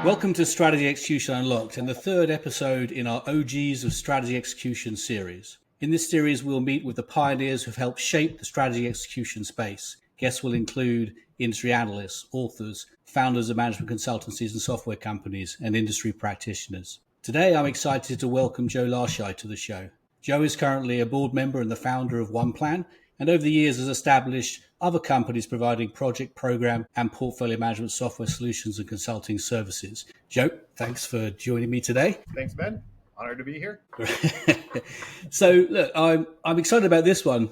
Welcome to Strategy Execution Unlocked and the third episode in our OGs of Strategy Execution series. In this series, we'll meet with the pioneers who've helped shape the strategy execution space. Guests will include industry analysts, authors, founders of management consultancies and software companies, and industry practitioners. Today, I'm excited to welcome Joe Larscheid to the show. Joe is currently a board member and the founder of OnePlan, and over the years has established other companies providing project, program, and portfolio management software solutions and consulting services. Joe, thanks for joining me today. Thanks, Ben. Honored to be here. So, look, I'm excited about this one,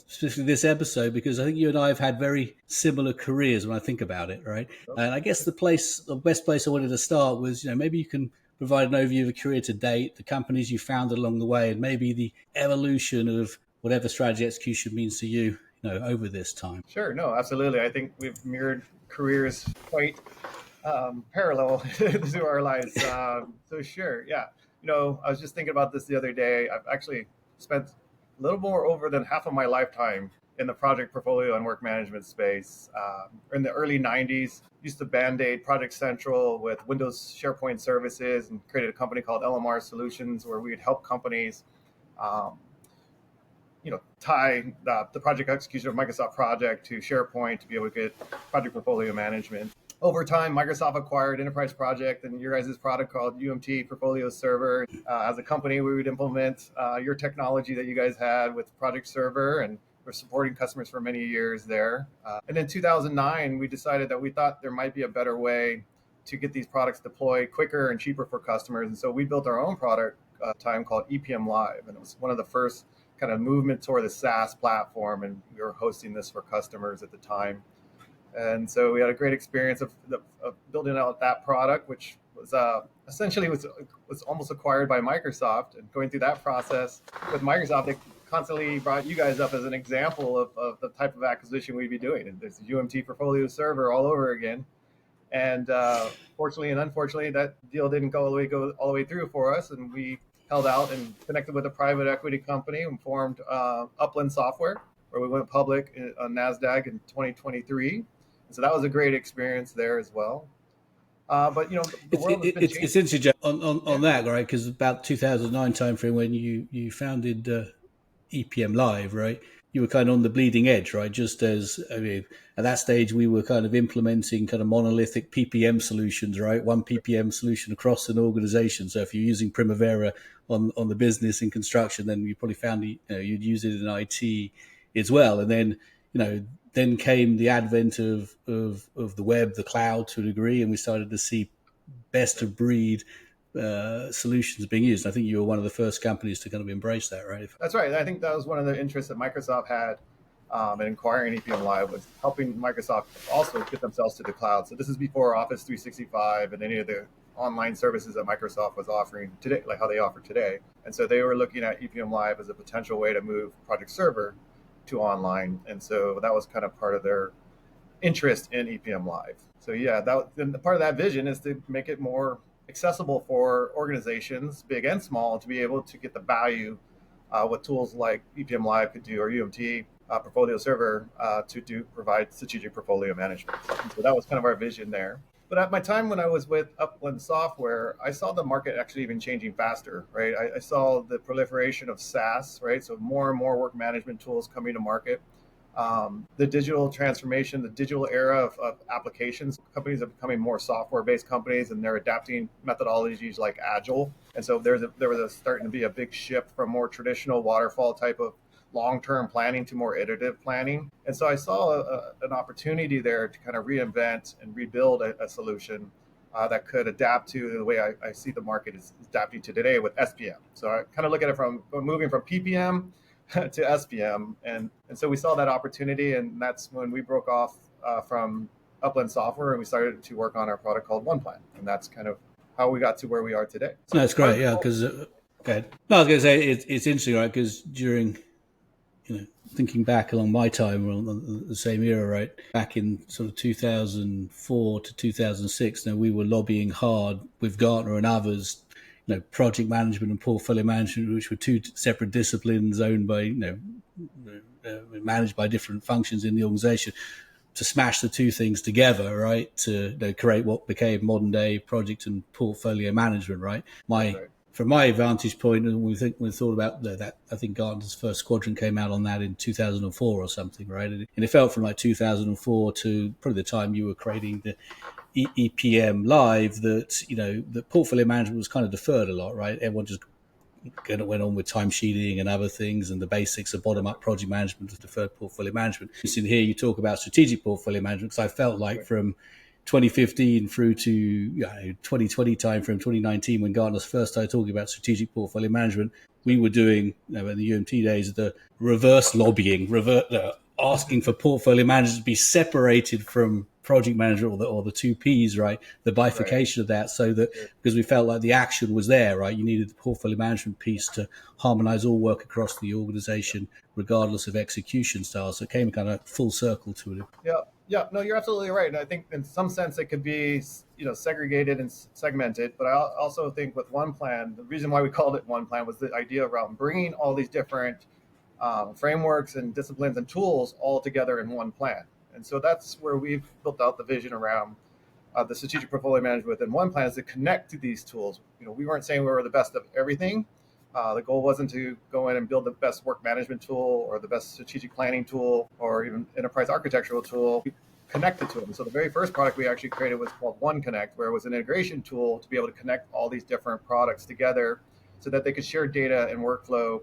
specifically this episode, because I think you and I have had very similar careers when I think about it, right? Okay. And I guess the best place I wanted to start was, maybe you can provide an overview of your career to date, the companies you founded along the way, and maybe the evolution of whatever strategy execution means to you, over this time. Sure. No, absolutely. I think we've mirrored careers quite parallel to our lives. So sure. Yeah. I was just thinking about this the other day. I've actually spent a little more over than half of my lifetime in the project portfolio and work management space. In the early 90s, used to band-aid Project Central with Windows SharePoint services and created a company called LMR Solutions where we'd help companies tie the project execution of Microsoft project to SharePoint to be able to get project portfolio management. Over time, Microsoft acquired Enterprise Project and your guys' product called UMT Portfolio Server. As a company, we would implement your technology that you guys had with Project Server, and we're supporting customers for many years there. And in 2009, we decided that we thought there might be a better way to get these products deployed quicker and cheaper for customers. And so we built our own product called EPM Live, and it was one of the first kind of movement toward the SaaS platform, and we were hosting this for customers at the time. And so we had a great experience of building out that product, which was essentially was almost acquired by Microsoft. And going through that process with Microsoft, they constantly brought you guys up as an example of the type of acquisition we'd be doing. And there's the UMT Portfolio Server all over again. And fortunately and unfortunately, that deal didn't go all the way through for us, and we held out and connected with a private equity company and formed Upland Software, where we went public on NASDAQ in 2023. And so that was a great experience there as well. But the world has been changing. It's interesting on that, right? Because about 2009 timeframe when you founded EPM Live, right? You were kind of on the bleeding edge, right? Just as, at that stage, we were kind of implementing kind of monolithic PPM solutions, right? One PPM solution across an organization. So if you're using Primavera on the business and construction, then you probably found you'd use it in IT as well. And then, then came the advent of the web, the cloud to a degree, and we started to see best of breed solutions being used. I think you were one of the first companies to kind of embrace that, right? That's right. I think that was one of the interests that Microsoft had in acquiring EPM Live, was helping Microsoft also get themselves to the cloud. So this is before Office 365 and any of the online services that Microsoft was offering today, like how they offer today. And so they were looking at EPM Live as a potential way to move Project Server to online. And so that was kind of part of their interest in EPM Live. So yeah, part of that vision is to make it more accessible for organizations, big and small, to be able to get the value with tools like EPM Live could do, or UMT Portfolio Server to provide strategic portfolio management. And so that was kind of our vision there. But at my time when I was with Upland Software, I saw the market actually even changing faster, right? I saw the proliferation of SaaS, right? So more and more work management tools coming to market. The digital transformation, the digital era of applications. Companies are becoming more software-based companies, and they're adapting methodologies like Agile. And so there was starting to be a big shift from more traditional waterfall type of long-term planning to more iterative planning. And so I saw an opportunity there to kind of reinvent and rebuild a solution that could adapt to the way I see the market is adapting to today with SPM. So I kind of look at it from moving from PPM to SPM. And so we saw that opportunity, and that's when we broke off from Upland Software and we started to work on our product called OnePlan. And that's kind of how we got to where we are today. So that's great, yeah, because I was going to say it's interesting, right? Because during, thinking back along my time, we're on the same era, right? Back in sort of 2004 to 2006, we were lobbying hard with Gartner and others, project management and portfolio management, which were two separate disciplines owned by, managed by different functions in the organization, to smash the two things together, right? To create what became modern day project and portfolio management, right? From my vantage point, and we thought about that, I think Gartner's first quadrant came out on that in 2004 or something, right? And it felt from like 2004 to probably the time you were creating the EPM live that, the portfolio management was kind of deferred a lot, right? Everyone just went on with time sheeting and other things, and the basics of bottom-up project management with deferred portfolio management. In here, you talk about strategic portfolio management, because I felt like from 2015 through to 2020 time from 2019, when Gartner first started talking about strategic portfolio management, we were doing, in the UMT days, the reverse lobbying, asking for portfolio managers to be separated from project manager or the two Ps, right? The bifurcation of that, so that because we felt like the action was there, right? You needed the portfolio management piece to harmonize all work across the organization, regardless of execution style. So it came kind of full circle to it. Yeah, no, you're absolutely right. And I think in some sense it could be, segregated and segmented. But I also think with OnePlan, the reason why we called it OnePlan was the idea around bringing all these different frameworks and disciplines and tools all together in one plan. And so that's where we've built out the vision around the strategic portfolio management within OnePlan, is to connect to these tools. We weren't saying we were the best of everything. The goal wasn't to go in and build the best work management tool or the best strategic planning tool or even enterprise architectural tool. We connected to them. So the very first product we actually created was called OneConnect, where it was an integration tool to be able to connect all these different products together so that they could share data and workflow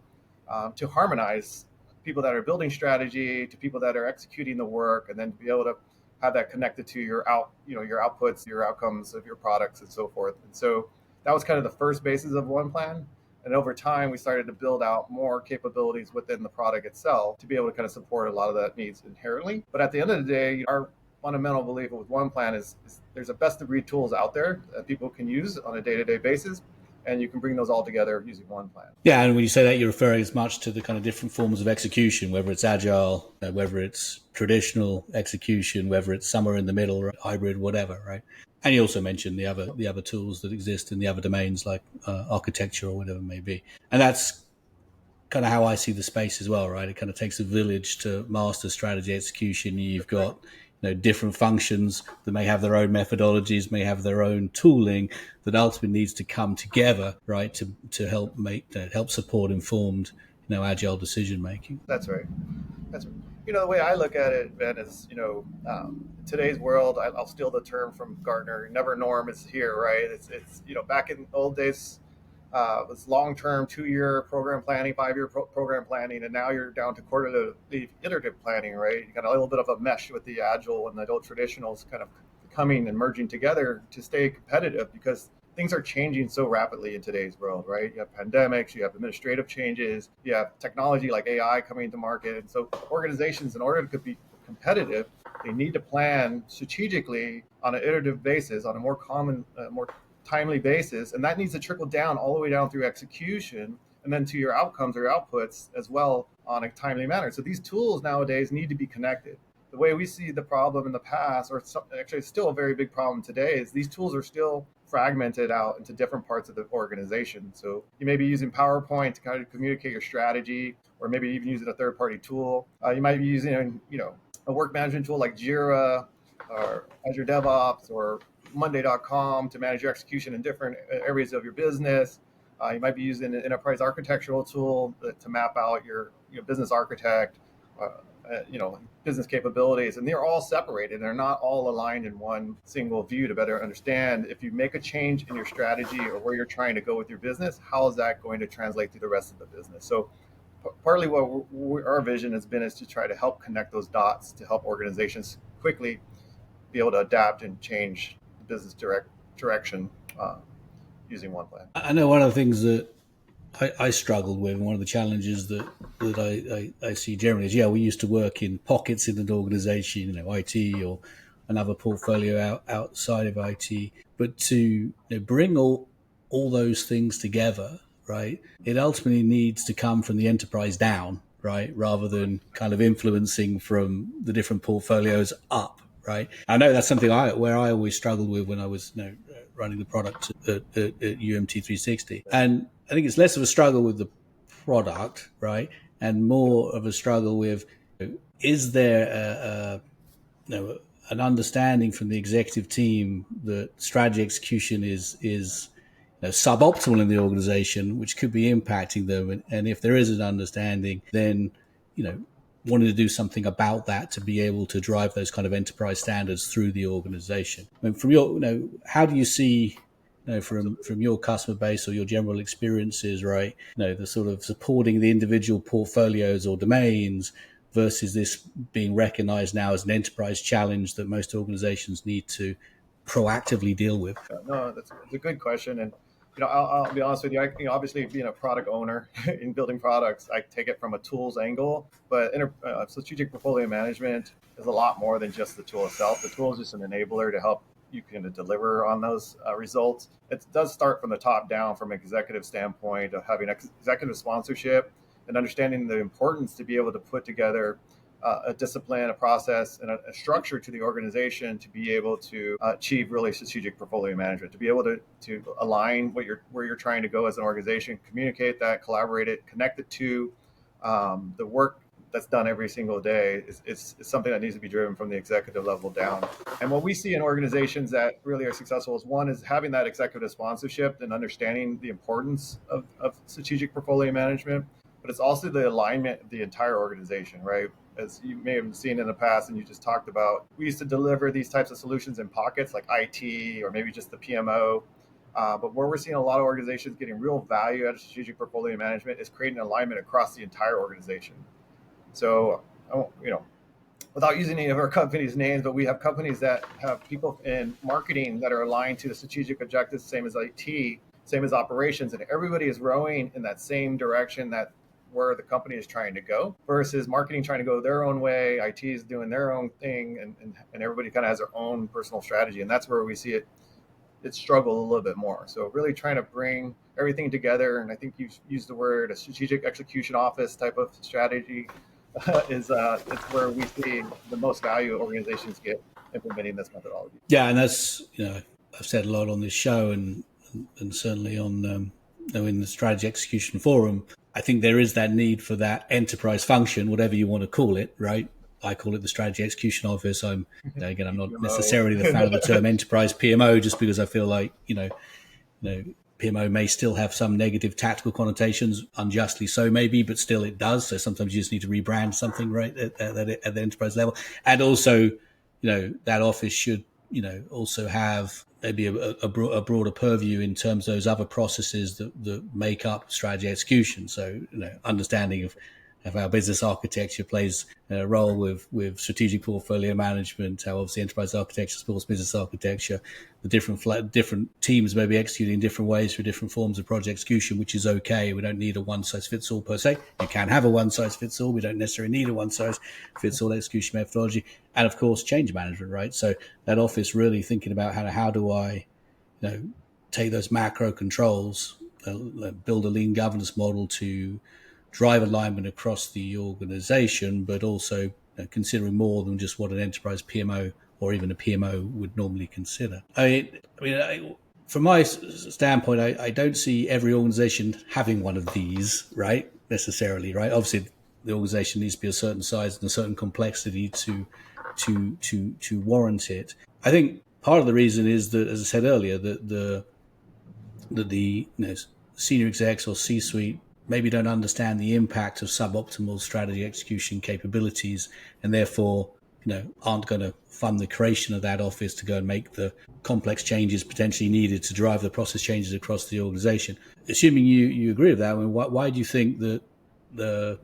to harmonize people that are building strategy to people that are executing the work, and then to be able to have that connected to your outputs, your outcomes of your products, and so forth. And so that was kind of the first basis of OnePlan. And over time, we started to build out more capabilities within the product itself to be able to kind of support a lot of that needs inherently. But at the end of the day, our fundamental belief with OnePlan is there's a best of breed tools out there that people can use on a day-to-day basis, and you can bring those all together using OnePlan. Yeah, and when you say that, you're referring as much to the kind of different forms of execution, whether it's agile, whether it's traditional execution, whether it's somewhere in the middle, or hybrid, whatever, right? And you also mentioned the other tools that exist in the other domains, like architecture or whatever it may be. And that's kind of how I see the space as well, right? It kind of takes a village to master strategy execution. You've got different functions that may have their own methodologies, may have their own tooling that ultimately needs to come together, right, to help support informed, agile decision making. That's right. The way I look at it, Ben, is today's world. I'll steal the term from Gartner. Never norm is here, right? It's back in old days. It was long-term 2-year program planning, 5-year program planning, and now you're down to quarterly iterative planning, right? You got a little bit of a mesh with the Agile and the old traditionals kind of coming and merging together to stay competitive, because things are changing so rapidly in today's world, right? You have pandemics, you have administrative changes, you have technology like AI coming to market. And so organizations, in order to be competitive, they need to plan strategically on an iterative basis, on a more common, more timely basis, and that needs to trickle down all the way down through execution and then to your outcomes or outputs as well on a timely manner. So these tools nowadays need to be connected. The way we see the problem in the past, or actually it's still a very big problem today, is these tools are still fragmented out into different parts of the organization. So you may be using PowerPoint to kind of communicate your strategy, or maybe even using a third-party tool. You might be using, a work management tool like Jira or Azure DevOps or Monday.com to manage your execution in different areas of your business. You might be using an enterprise architectural tool to map out your business architect, business capabilities, and they're all separated. They're not all aligned in one single view to better understand if you make a change in your strategy or where you're trying to go with your business, how is that going to translate to the rest of the business? So partly what our vision has been is to try to help connect those dots to help organizations quickly be able to adapt and change the business direction using OnePlan. I know one of the things that I struggled with, and one of the challenges that I see generally is, we used to work in pockets in an organization, IT or another portfolio outside of IT, but to bring all those things together, right? It ultimately needs to come from the enterprise down, right? Rather than kind of influencing from the different portfolios up, right? I know that's something where I always struggled with when I was running the product at UMT 360. And I think it's less of a struggle with the product, right? And more of a struggle with, is there an understanding from the executive team that strategy execution is suboptimal in the organization, which could be impacting them. And if there is an understanding, then, wanting to do something about that to be able to drive those kind of enterprise standards through the organization. I mean, from your, how do you see, from your customer base or your general experiences, right? The sort of supporting the individual portfolios or domains versus this being recognized now as an enterprise challenge that most organizations need to proactively deal with? No, that's a good question. And, I'll be honest with you. Obviously, being a product owner in building products, I take it from a tools angle. But strategic portfolio management is a lot more than just the tool itself. The tool is just an enabler to help you can deliver on those results. It does start from the top down, from an executive standpoint of having executive sponsorship and understanding the importance to be able to put together a discipline, a process, and a structure to the organization to be able to achieve really strategic portfolio management, to be able to align where you're trying to go as an organization, communicate that, collaborate it, connect it to the work that's done every single day. It's something that needs to be driven from the executive level down. And what we see in organizations that really are successful is, one, is having that executive sponsorship and understanding the importance of strategic portfolio management, but it's also the alignment of the entire organization, right? As you may have seen in the past, and you just talked about, we used to deliver these types of solutions in pockets like IT or maybe just the PMO. But where we're seeing a lot of organizations getting real value out of strategic portfolio management is creating alignment across the entire organization. So, without using any of our company's names, but we have companies that have people in marketing that are aligned to the strategic objectives, same as IT, same as operations, and everybody is rowing in that same direction, that where the company is trying to go, versus marketing trying to go their own way, IT is doing their own thing, and everybody kind of has their own personal strategy. And that's where we see it struggle a little bit more. So really trying to bring everything together, and I think you've used the word a strategic execution office type of strategy is where we see the most value organizations get implementing this methodology. Yeah, and that's, I've said a lot on this show and certainly on in the strategy execution forum. I think there is that need for that enterprise function, whatever you want to call it, right? I call it the strategy execution office. I'm not necessarily the fan of the term enterprise PMO, just because I feel like, PMO may still have some negative tactical connotations, unjustly so maybe, but still it does. So sometimes you just need to rebrand something, right, at the enterprise level. And also, that office should, also have maybe a broader purview in terms of those other processes that make up strategy execution. So, understanding of how business architecture plays a role with strategic portfolio management, how obviously enterprise architecture supports business architecture, the different teams may be executing in different ways for different forms of project execution, which is okay. We don't need a one-size-fits-all per se. You can have a one-size-fits-all. We don't necessarily need a one-size-fits-all execution methodology. And of course, change management, right? So that office really thinking about how do I, take those macro controls, build a lean governance model to drive alignment across the organization, but also considering more than just what an enterprise PMO or even a PMO would normally consider. From my standpoint, I don't see every organization having one of these, right? Necessarily, right? Obviously, the organization needs to be a certain size and a certain complexity to warrant it. I think part of the reason is that, as I said earlier, that the senior execs or C-suite maybe don't understand the impact of suboptimal strategy execution capabilities, and therefore, aren't going to fund the creation of that office to go and make the complex changes potentially needed to drive the process changes across the organization. Assuming you agree with that, why do you think that the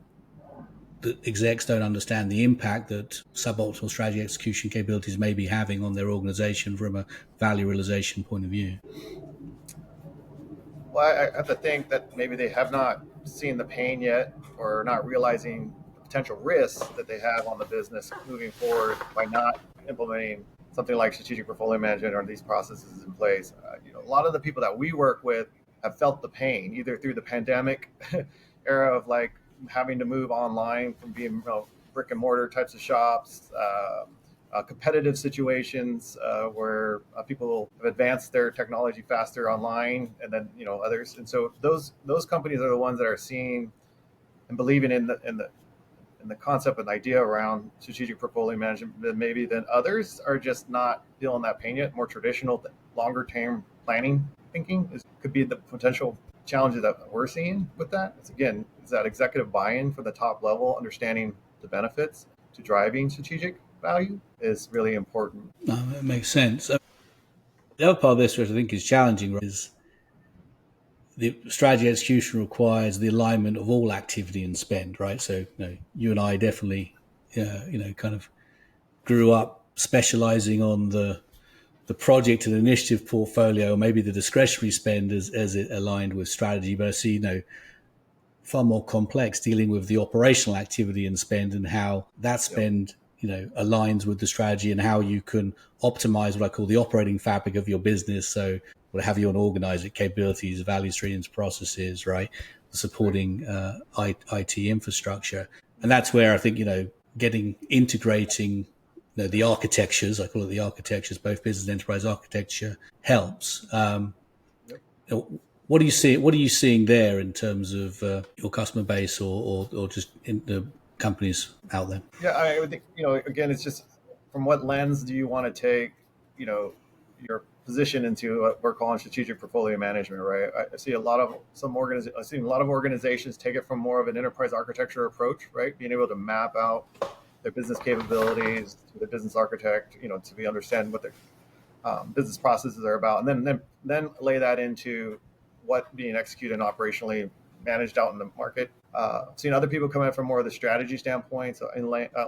execs don't understand the impact that suboptimal strategy execution capabilities may be having on their organization from a value realization point of view? Well, I have to think that maybe they have not seen the pain yet, or not realizing the potential risks that they have on the business moving forward by not implementing something like strategic portfolio management or these processes in place. A lot of the people that we work with have felt the pain, either through the pandemic era of like having to move online from being brick and mortar types of shops, competitive situations where people have advanced their technology faster online, and then others. And so those companies are the ones that are seeing and believing in and the concept and idea around strategic portfolio management than others are just not feeling that pain yet. More traditional, longer term planning thinking could be the potential challenges that we're seeing with that. It's that executive buy-in for the top level, understanding the benefits to driving strategic value is really important. No, that makes sense. The other part of this, which I think is challenging, right, is the strategy execution requires the alignment of all activity and spend, right? So, you and I definitely, kind of grew up specializing on the project and initiative portfolio, maybe the discretionary spend as it aligned with strategy. But I see, far more complex dealing with the operational activity and spend and how that spend, aligns with the strategy and how you can optimize what I call the operating fabric of your business. So what have you on organize it, capabilities, value streams, processes, right? Supporting IT infrastructure. And that's where I think, integrating the architectures, I call it the architectures, both business and enterprise architecture helps. What are you seeing there in terms of your customer base or just in the companies out there? Yeah, I would think, again, it's just from what lens do you want to take, your position into what we're calling strategic portfolio management, right? I see a lot of organizations take it from more of an enterprise architecture approach, right? Being able to map out their business capabilities to the business architect, to understand what their business processes are about, and then lay that into what being executed and operationally managed out in the market. I've seen other people come in from more of the strategy standpoint, so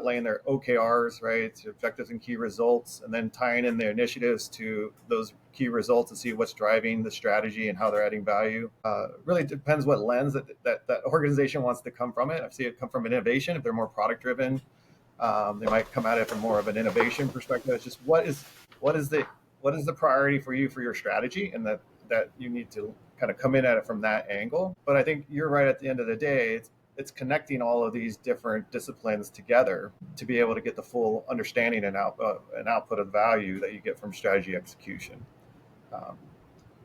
laying their OKRs, right, to objectives and key results, and then tying in their initiatives to those key results to see what's driving the strategy and how they're adding value. Really depends what lens that organization wants to come from it. I see it come from innovation. If they're more product driven, they might come at it from more of an innovation perspective. It's just what is the priority for you for your strategy, and that you need to kind of come in at it from that angle. But I think you're right. At the end of the day, it's connecting all of these different disciplines together to be able to get the full understanding and output of value that you get from strategy execution.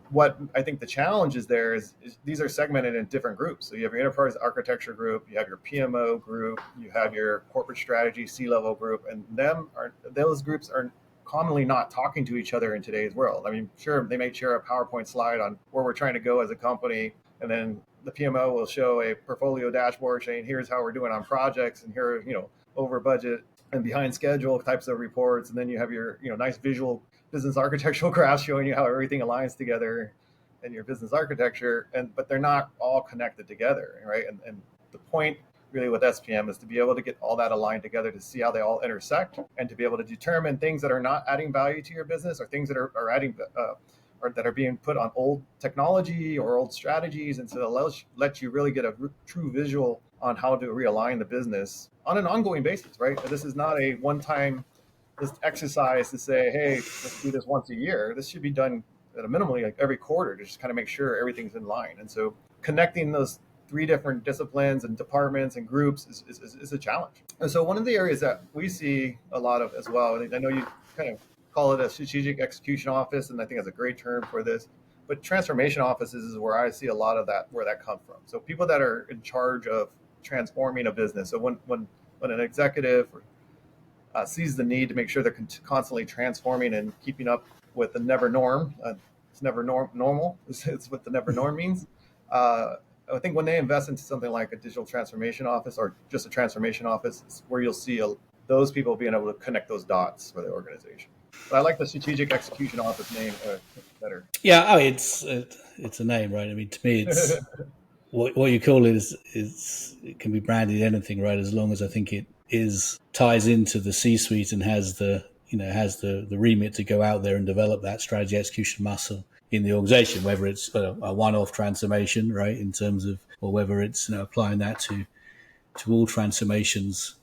What I think the challenge is there is these are segmented in different groups. So you have your enterprise architecture group, you have your PMO group, you have your corporate strategy C-level group, and those groups are commonly not talking to each other in today's world. I mean, sure, they may share a PowerPoint slide on where we're trying to go as a company, and then the PMO will show a portfolio dashboard saying, here's how we're doing on projects, and here, over budget and behind schedule types of reports. And then you have your, nice visual business architectural graphs showing you how everything aligns together in your business architecture, but they're not all connected together, right? And the point really with SPM is to be able to get all that aligned together to see how they all intersect, and to be able to determine things that are not adding value to your business, or things that are adding or that are being put on old technology or old strategies, and so let you really get a true visual on how to realign the business on an ongoing basis, right? This is not a one-time exercise to say, hey, let's do this once a year. This should be done at a minimally like every quarter to just kind of make sure everything's in line. And so connecting those three different disciplines and departments and groups is a challenge. And so one of the areas that we see a lot of as well, I know you kind of call it a strategic execution office, and I think that's a great term for this, but transformation offices is where I see a lot of that, where that comes from. So people that are in charge of transforming a business. So when an executive sees the need to make sure they're constantly transforming and keeping up with the never norm, it's never normal, it's what the never norm means. I think when they invest into something like a digital transformation office or just a transformation office, it's where you'll see those people being able to connect those dots for the organization. But I like the strategic execution office name better. Yeah, I mean, it's a name, right? I mean, to me, it's what you call it is it can be branded anything, right? As long as I think it ties into the C-suite and has the remit to go out there and develop that strategy execution muscle in the organization, whether it's a one-off transformation, right, in terms of, or whether it's applying that to all transformations,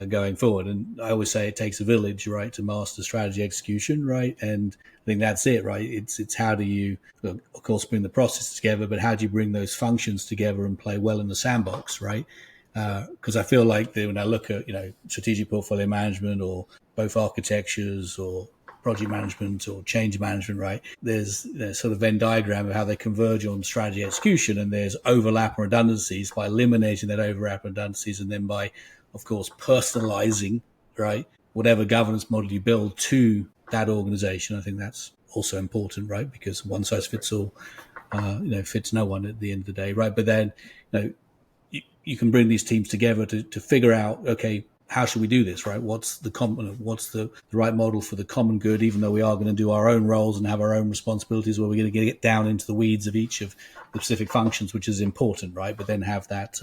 going forward. And I always say it takes a village, right, to master strategy execution, right? And I think that's it, right? It's how do you, of course, bring the process together, but how do you bring those functions together and play well in the sandbox, right? Because I feel like when I look at strategic portfolio management or both architectures or project management or change management, right? There's sort of Venn diagram of how they converge on strategy execution, and there's overlap and redundancies. By eliminating that overlap and redundancies, and then by, of course, personalizing, right, whatever governance model you build to that organization. I think that's also important, right? Because one size fits all, fits no one at the end of the day, right? But then, you can bring these teams together to figure out, okay, how should we do this, right? What's the right model for the common good, even though we are going to do our own roles and have our own responsibilities, where we're going to get down into the weeds of each of the specific functions, which is important, right? But then have that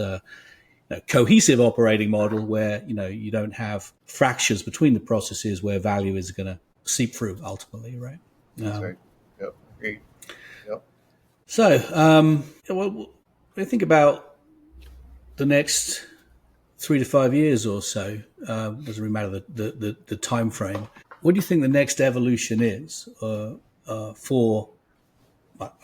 cohesive operating model where, you don't have fractures between the processes where value is going to seep through ultimately, right? That's right. Yep. Great. Yep. So, when you think about the next 3 to 5 years or so, doesn't really matter the time frame. What do you think the next evolution is for?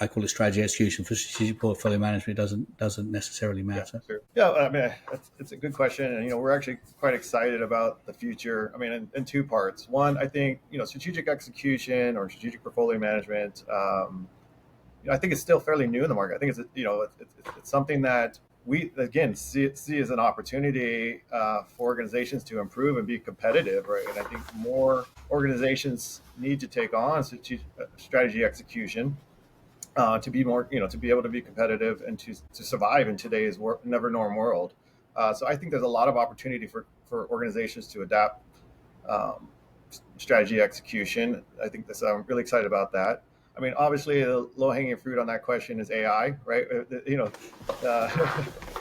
I call it strategy execution. For strategic portfolio management, it doesn't necessarily matter. Yeah, sure. Yeah, I mean, it's a good question, and we're actually quite excited about the future. I mean, in two parts. One, I think strategic execution or strategic portfolio management. I think it's still fairly new in the market. I think it's something that we again see as an opportunity for organizations to improve and be competitive, right? And I think more organizations need to take on strategy execution to be more, to be able to be competitive and to survive in today's never norm world. So I think there's a lot of opportunity for organizations to adapt strategy execution. I think I'm really excited about that. I mean, obviously, the low-hanging fruit on that question is AI, right?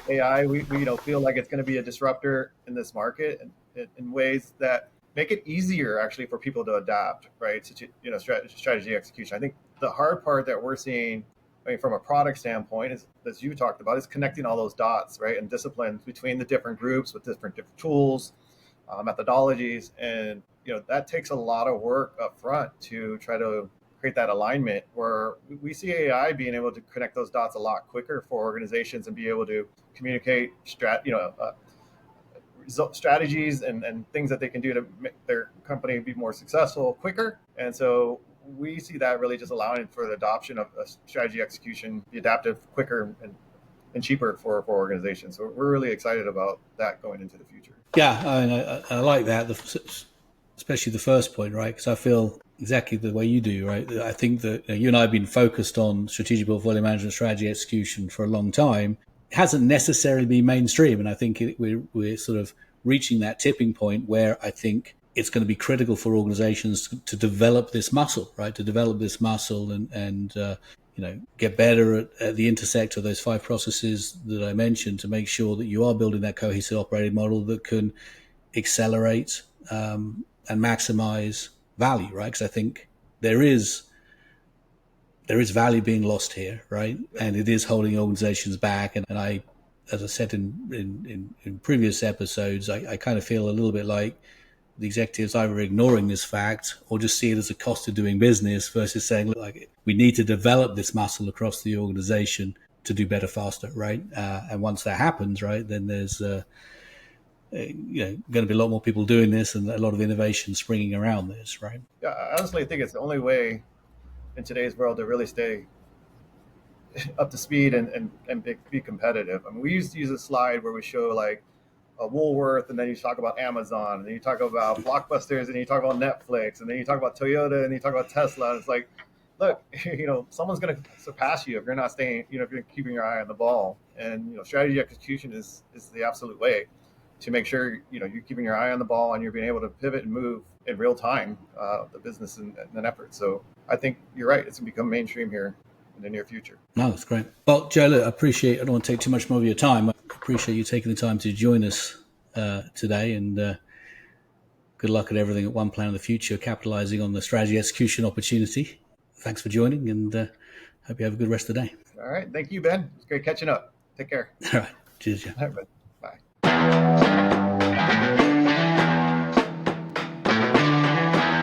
AI, we feel like it's going to be a disruptor in this market in ways that make it easier actually for people to adapt, right? To strategy execution. I think the hard part that we're seeing, from a product standpoint, is, as you talked about, is connecting all those dots, right, and disciplines between the different groups with different tools, methodologies, and that takes a lot of work up front to try to create that alignment, where we see AI being able to connect those dots a lot quicker for organizations and be able to communicate strategies and things that they can do to make their company be more successful quicker. And so we see that really just allowing for the adoption of strategy execution, be adaptive, quicker, and cheaper for organizations. So we're really excited about that going into the future. Yeah, I like that, especially the first point, right? Because I feel exactly the way you do, right? I think that you and I have been focused on strategic portfolio management, strategy execution for a long time. It hasn't necessarily been mainstream, and I think we're sort of reaching that tipping point where I think it's going to be critical for organizations to develop this muscle, right? To develop this muscle and get better at the intersect of those 5 processes that I mentioned, to make sure that you are building that cohesive operating model that can accelerate and maximize value, right? Because I think there is value being lost here, right? And it is holding organizations back. And I, as I said in previous episodes, I kind of feel a little bit like the executives either ignoring this fact or just see it as a cost of doing business, versus saying, look, like, we need to develop this muscle across the organization to do better faster, right? And once that happens, right, then there's going to be a lot more people doing this and a lot of innovation springing around this, right? Yeah, I honestly think it's the only way in today's world to really stay up to speed and be competitive. I mean, we used to use a slide where we show like a Woolworth, and then you talk about Amazon, and then you talk about Blockbusters, and you talk about Netflix, and then you talk about Toyota, and you talk about Tesla. And it's like, look, someone's going to surpass you if you're not staying, if you're keeping your eye on the ball. And strategy execution is the absolute way to make sure you're keeping your eye on the ball and you're being able to pivot and move in real time the business and effort. So I think you're right; it's going to become mainstream here in the near future. No, that's great. Well, Joe, look, I don't want to take too much more of your time. I appreciate you taking the time to join us today, and good luck at everything at OnePlan in the future, capitalizing on the strategy execution opportunity. Thanks for joining, and hope you have a good rest of the day. All right. Thank you, Ben. It's great catching up. Take care. All right. Cheers, Joe. All right, bye.